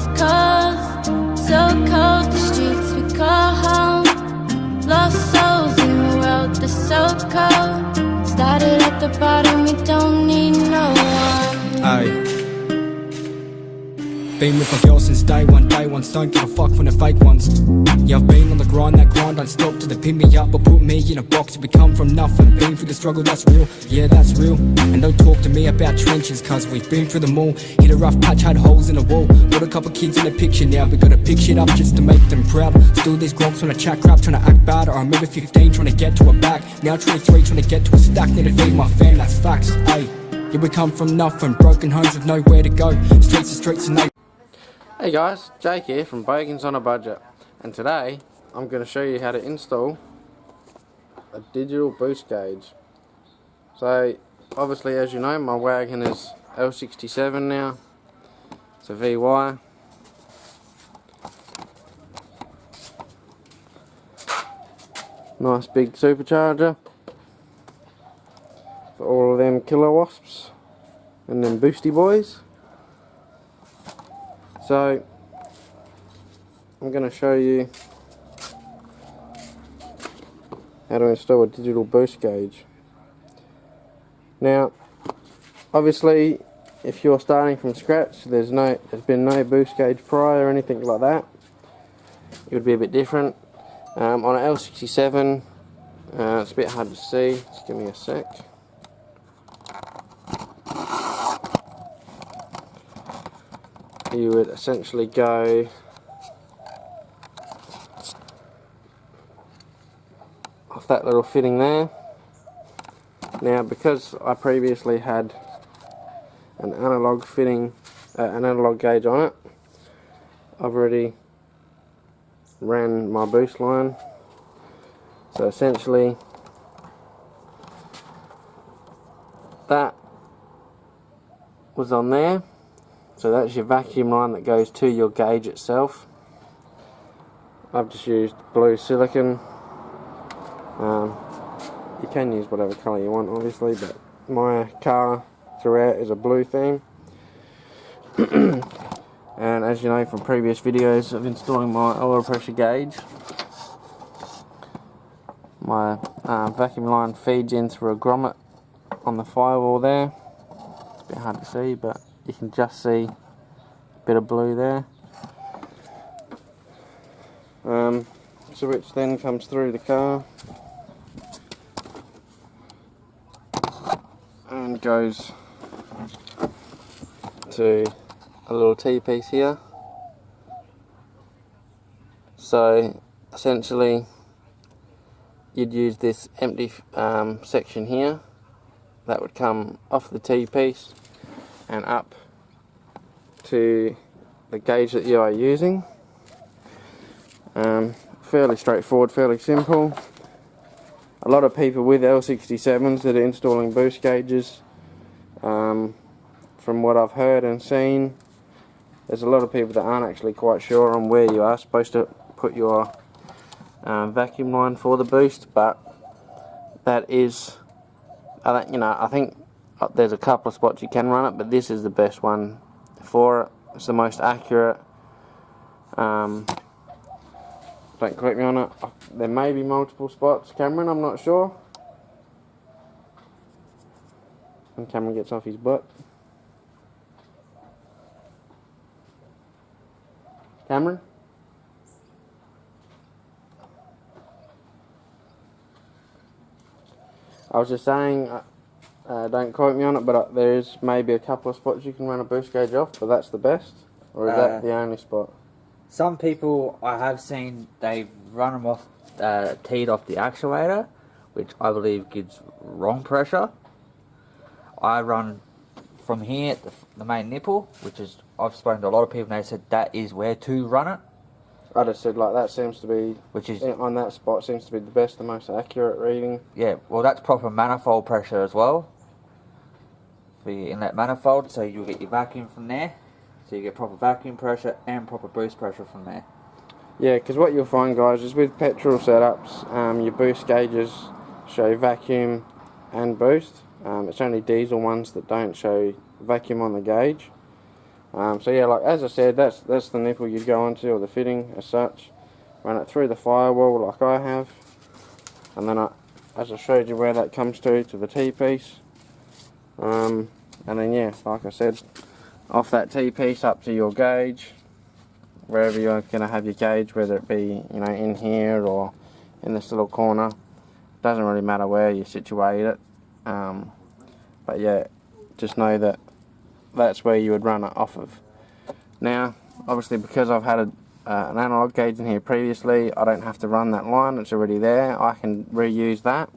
West Coast, so cold, the streets we call home. Lost souls in a world that's so cold. Started at the bottom, we don't need no one. Aye. Been with my girl since day ones, don't give a fuck from the fake ones. Yeah, I've been on the grind, that grind don't stop till they pick me up or put me in a box. We come from nothing, been through the struggle, that's real, yeah that's real. And don't talk to me about trenches, cause we've been through them all. Hit a rough patch, had holes in the wall. Got a couple kids in the picture now, we gotta pick shit up just to make them proud. Still these gronks trying to chat crap, trying to act bad. I remember 15 trying to get to a bag, now 23 trying to get to a stack. Need to feed my fam, that's facts, ayy. Yeah, we come from nothing, broken homes with nowhere to go. Streets to streets and they. Hey guys, Jake here from Bogans on a Budget, and today I'm going to show you how to install a digital boost gauge. So obviously, as you know, my wagon is L67 now. It's a VY. Nice big supercharger for all of them killer wasps and them boosty boys. So I'm going to show you how to install a digital boost gauge. Now obviously if you're starting from scratch, there's been no boost gauge prior or anything like that, it would be a bit different. On an L67 it's a bit hard to see, just give me a sec. You would essentially go off that little fitting there. Now because I previously had an analog fitting, an analog gauge on it, I've already ran my boost line. So essentially that was on there. So that's your vacuum line that goes to your gauge itself. I've just used blue silicone. You can use whatever colour you want obviously, but my car throughout is a blue theme. And as you know from previous videos of installing my oil pressure gauge, my vacuum line feeds in through a grommet on the firewall there. It's a bit hard to see, but you can just see a bit of blue there. So which then comes through the car and goes to a little T-piece here. So essentially you'd use this empty section here that would come off the T-piece and up to the gauge that you are using. Fairly straightforward, fairly simple. A lot of people with L67s that are installing boost gauges, from what I've heard and seen, there's a lot of people that aren't actually quite sure on where you are supposed to put your vacuum line for the boost, but that is, I think there's a couple of spots you can run it, but this is the best one for it. It's the most accurate. Don't quote me on it. There may be multiple spots. Cameron, I'm not sure. And Cameron gets off his butt. Cameron? I was just saying, don't quote me on it, but there is maybe a couple of spots you can run a boost gauge off, but that's the best? Or is that the only spot? Some people I have seen, they run them off, teed off the actuator, which I believe gives wrong pressure. I run from here, the main nipple, which is, I've spoken to a lot of people and they said that is where to run it. I just said like that seems to be, which is on that spot seems to be the best, the most accurate reading. Yeah, well that's proper manifold pressure as well for your inlet manifold, so you'll get your vacuum from there. So you get proper vacuum pressure and proper boost pressure from there. Yeah, because what you'll find, guys, is with petrol setups, your boost gauges show vacuum and boost. It's only diesel ones that don't show vacuum on the gauge. So yeah, like as I said, that's the nipple you'd go onto, or the fitting as such. Run it through the firewall like I have, and then as I showed you where that comes to the T-piece. And then yeah, like I said, off that T-piece up to your gauge, wherever you're going to have your gauge, whether it be, you know, in here or in this little corner. Doesn't really matter where you situate it. But yeah, just know that that's where you would run it off of. Now, obviously, because I've had an analog gauge in here previously, I don't have to run that line, it's already there. I can reuse that.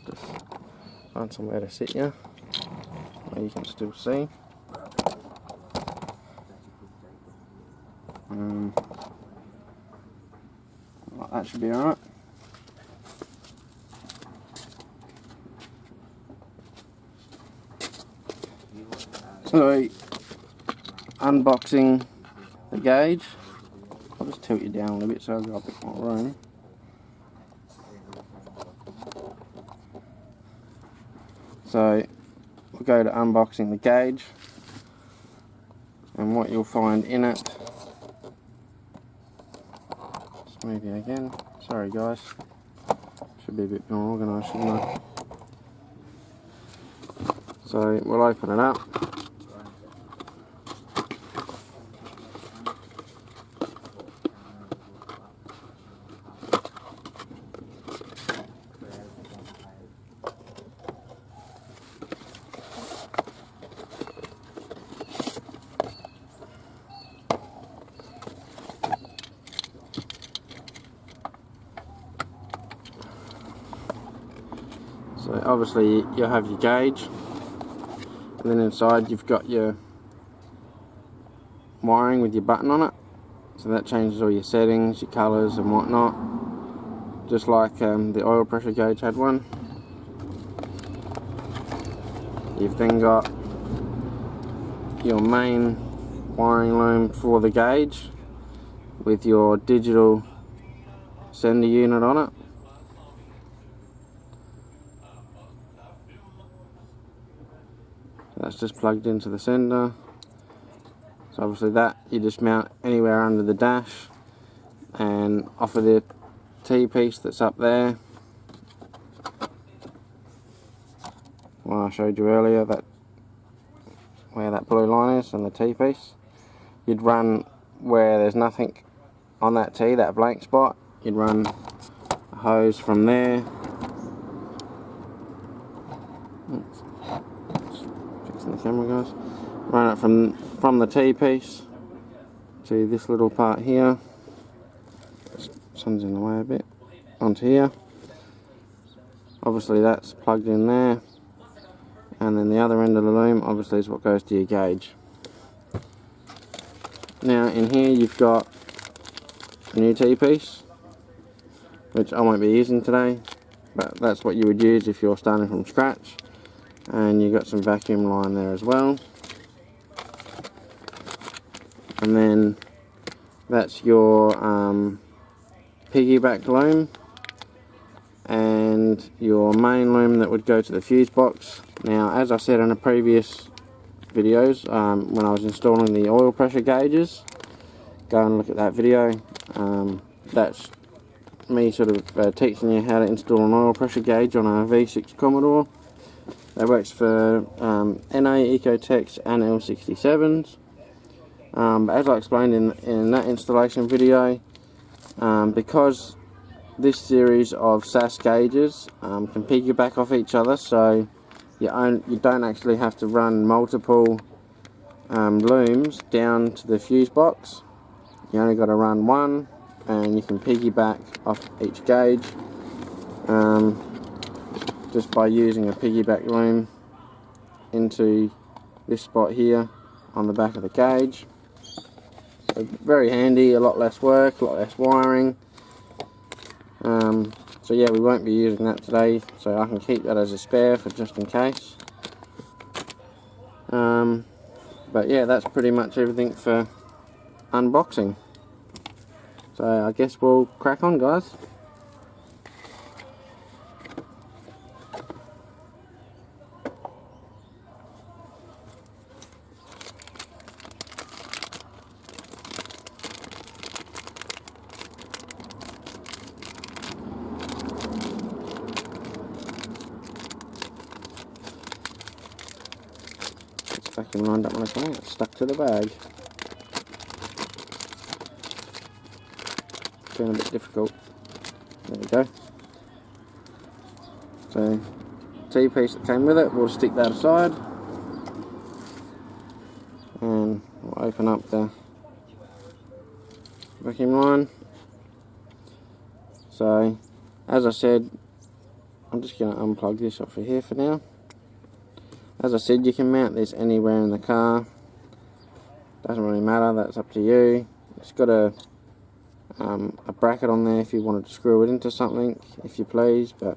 Just find somewhere to sit you, where you can still see. That should be alright. So, unboxing the gauge. I'll just tilt you down a little bit so I've got a bit more room. So, we'll go to unboxing the gauge, and what you'll find in it. Just move you again. Sorry guys. Should be a bit more organised, shouldn't I? So, we'll open it up. So obviously you'll have your gauge, and then inside you've got your wiring with your button on it. So that changes all your settings, your colours and whatnot, just like the oil pressure gauge had one. You've then got your main wiring loom for the gauge with your digital sender unit on it. That's just plugged into the sender. So obviously that you just mount anywhere under the dash, and off of the T-piece that's up there, one I showed you earlier, that where that blue line is and the T-piece, you'd run where there's nothing on that T, that blank spot, you'd run a hose from there. The camera guys, run it from the T-piece to this little part here. Sun's in the way a bit. Onto here. Obviously that's plugged in there, and then the other end of the loom obviously is what goes to your gauge. Now in here you've got a new T-piece, which I won't be using today, but that's what you would use if you're starting from scratch. And you've got some vacuum line there as well, and then that's your piggyback loom and your main loom that would go to the fuse box. Now as I said in the previous videos, when I was installing the oil pressure gauges, go and look at that video. That's me sort of teaching you how to install an oil pressure gauge on a V6 Commodore. That works for NA, Ecotechs and L67s. But as I explained in that installation video, because this series of SAS gauges can piggyback off each other, so you don't actually have to run multiple looms down to the fuse box. You only got to run one, and you can piggyback off each gauge. Just by using a piggyback loom into this spot here on the back of the gauge. So very handy, a lot less work, a lot less wiring. So yeah, we won't be using that today, so I can keep that as a spare for just in case. But yeah, that's pretty much everything for unboxing. So I guess we'll crack on, guys. vacuum line don't want to come out, it's stuck to the bag. It's been a bit difficult. There we go. So, T-piece that came with it, we'll stick that aside. And we'll open up the vacuum line. So, as I said, I'm just going to unplug this off of here for now. As I said, you can mount this anywhere in the car. Doesn't really matter, that's up to you. It's got a bracket on there if you wanted to screw it into something, if you please, but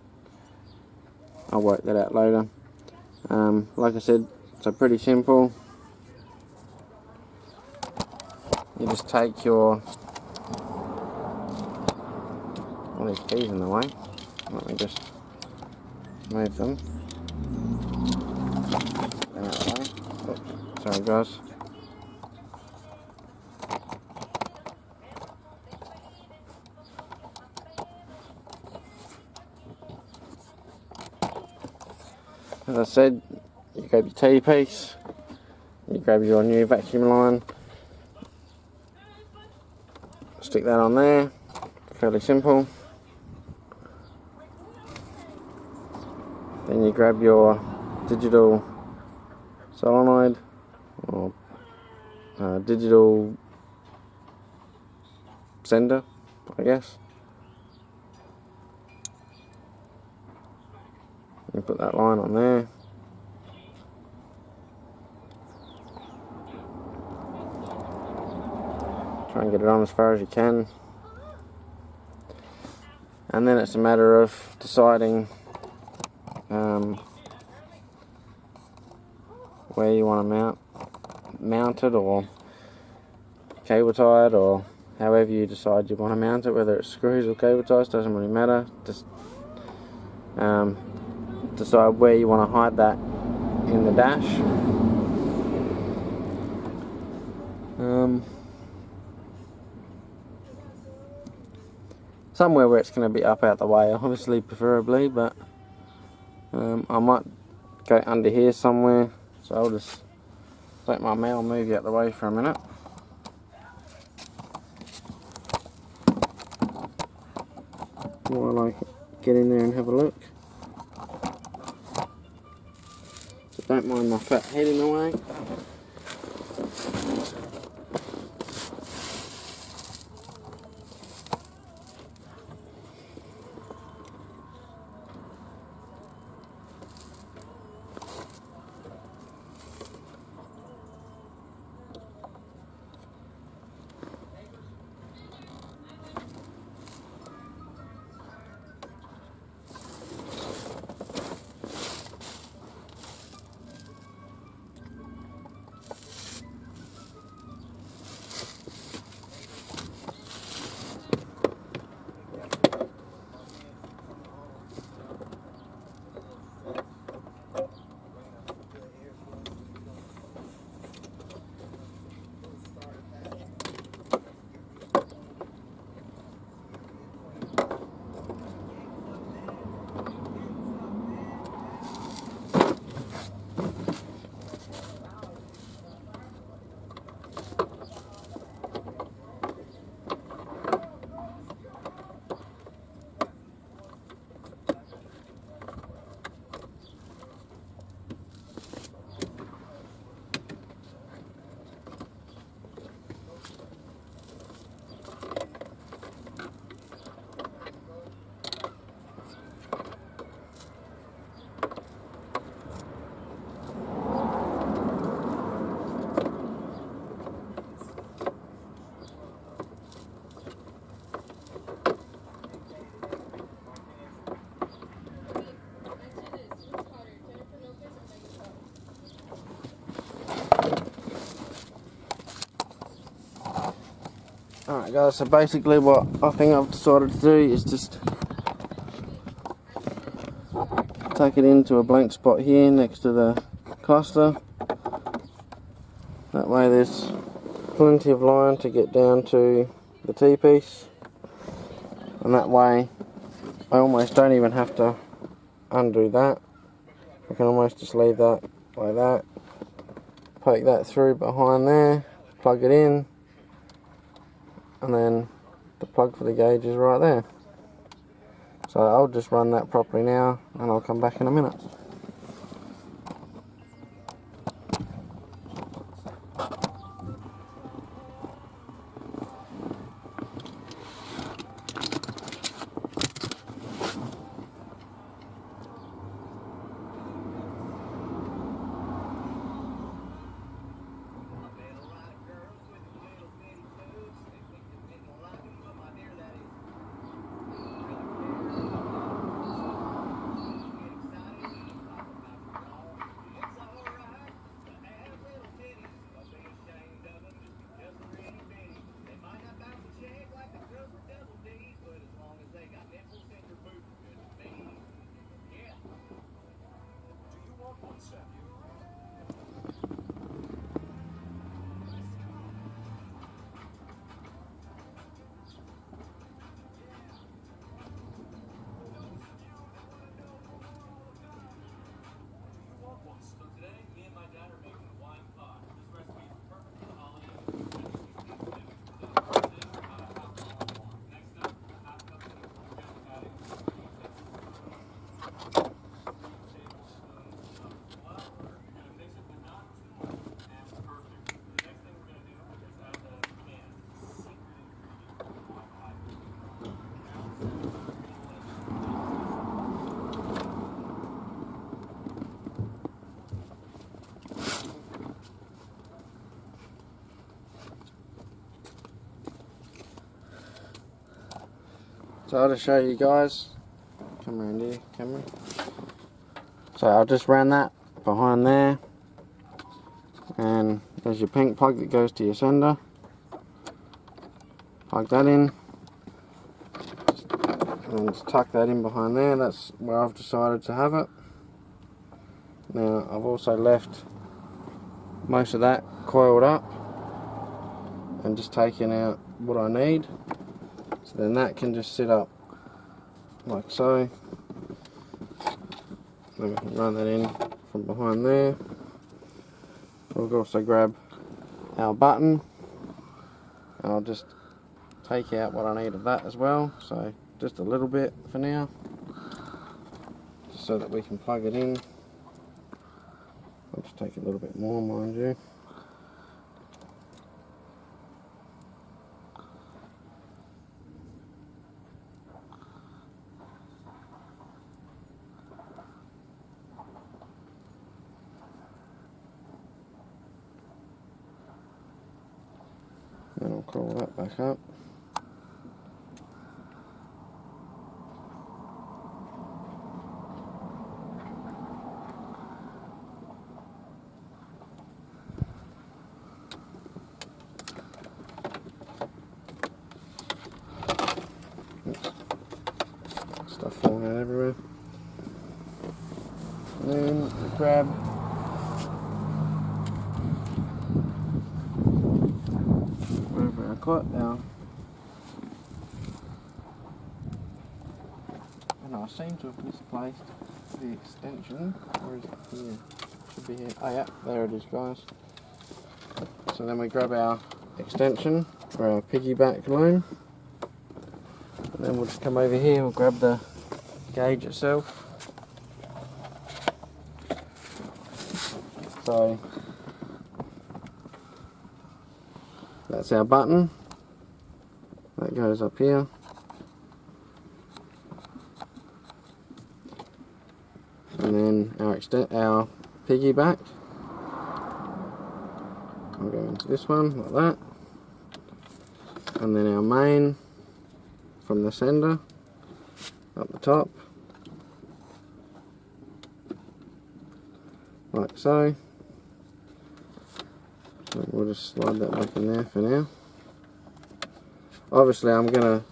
I'll work that out later. Like I said, so pretty simple. You just take your... all these keys in the way. Let me just move them. Out of the way. Oops, sorry guys. As I said, you grab your T-piece, you grab your new vacuum line, stick that on there, fairly simple. Then you grab your digital solenoid, or digital sender, I guess. You put that line on there. Try and get it on as far as you can. And then it's a matter of deciding where you want to mount it, or cable tied, or however you decide you want to mount it, whether it's screws or cable ties, doesn't really matter. Just decide where you want to hide that in the dash. Somewhere where it's going to be up out the way, obviously, preferably, but I might go under here somewhere, so I'll just take my mail, move you out the way for a minute. While I get in there and have a look. So don't mind my fat head in the way. Alright guys, so basically what I think I've decided to do is just take it into a blank spot here next to the cluster. That way there's plenty of line to get down to the T-piece, and that way I almost don't even have to undo that. I can almost just leave that like that, poke that through behind there, plug it in, and then the plug for the gauge is right there. So I'll just run that properly now, and I'll come back in a minute. So I'll just show you guys, come around here, camera. So I just ran that behind there, and there's your pink plug that goes to your sender. Plug that in, and just tuck that in behind there. That's where I've decided to have it. Now I've also left most of that coiled up and just taken out what I need. So then that can just sit up like so. Then we can run that in from behind there. We'll also grab our button. I'll just take out what I need of that as well. So just a little bit for now, just so that we can plug it in. I'll just take a little bit more, mind you. Then I'll coil that back up. Stuff falling out everywhere. And then we grab wherever I cut now. And I seem to have misplaced the extension. Where is it? Here. Should be here. Oh yeah, there it is, guys. So then we grab our extension for our piggyback loom. And then we'll just come over here, we'll grab the gauge itself. So that's our button. That goes up here. And then our piggyback. I'll go into this one like that. And then our main from the sender up the top, like so. So we'll just slide that back in there for now. Obviously I'm gonna,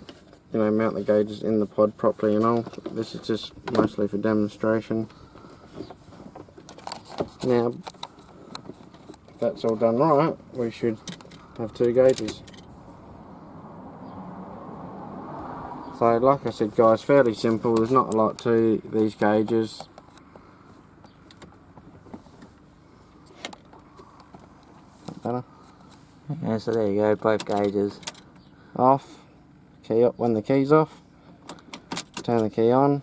mount the gauges in the pod properly and all. This is just mostly for demonstration. Now, if that's all done right, we should have 2 gauges. So like I said, guys, fairly simple. There's not a lot to these gauges. fella. Yeah, so there you go, both gauges. Off, key up when the key's off, turn the key on,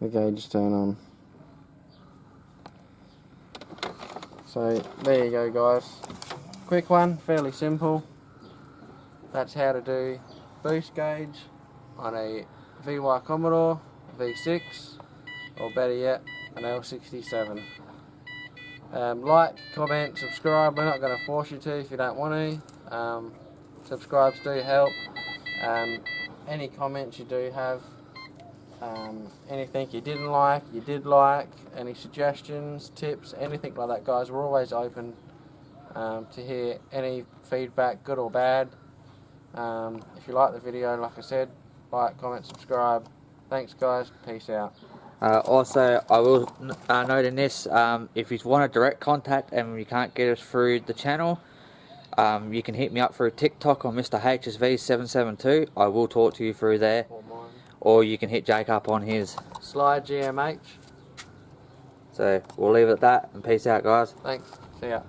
the gauges turn on. So there you go guys, quick one, fairly simple. That's how to do boost gauge on a VY Commodore, V6, or better yet, an L67. Like, comment, subscribe. We're not going to force you to if you don't want to. Subscribes do help. Any comments you do have, anything you didn't like, you did like, any suggestions, tips, anything like that, guys, we're always open to hear any feedback, good or bad. If you like the video, like I said, like, comment, subscribe. Thanks guys, peace out. Also, I will note in this, if you want a direct contact and you can't get us through the channel, you can hit me up through TikTok on Mr. HSV772. I will talk to you through there. Or you can hit Jake up on his. Slide GMH. So, we'll leave it at that, and peace out guys. Thanks, see ya.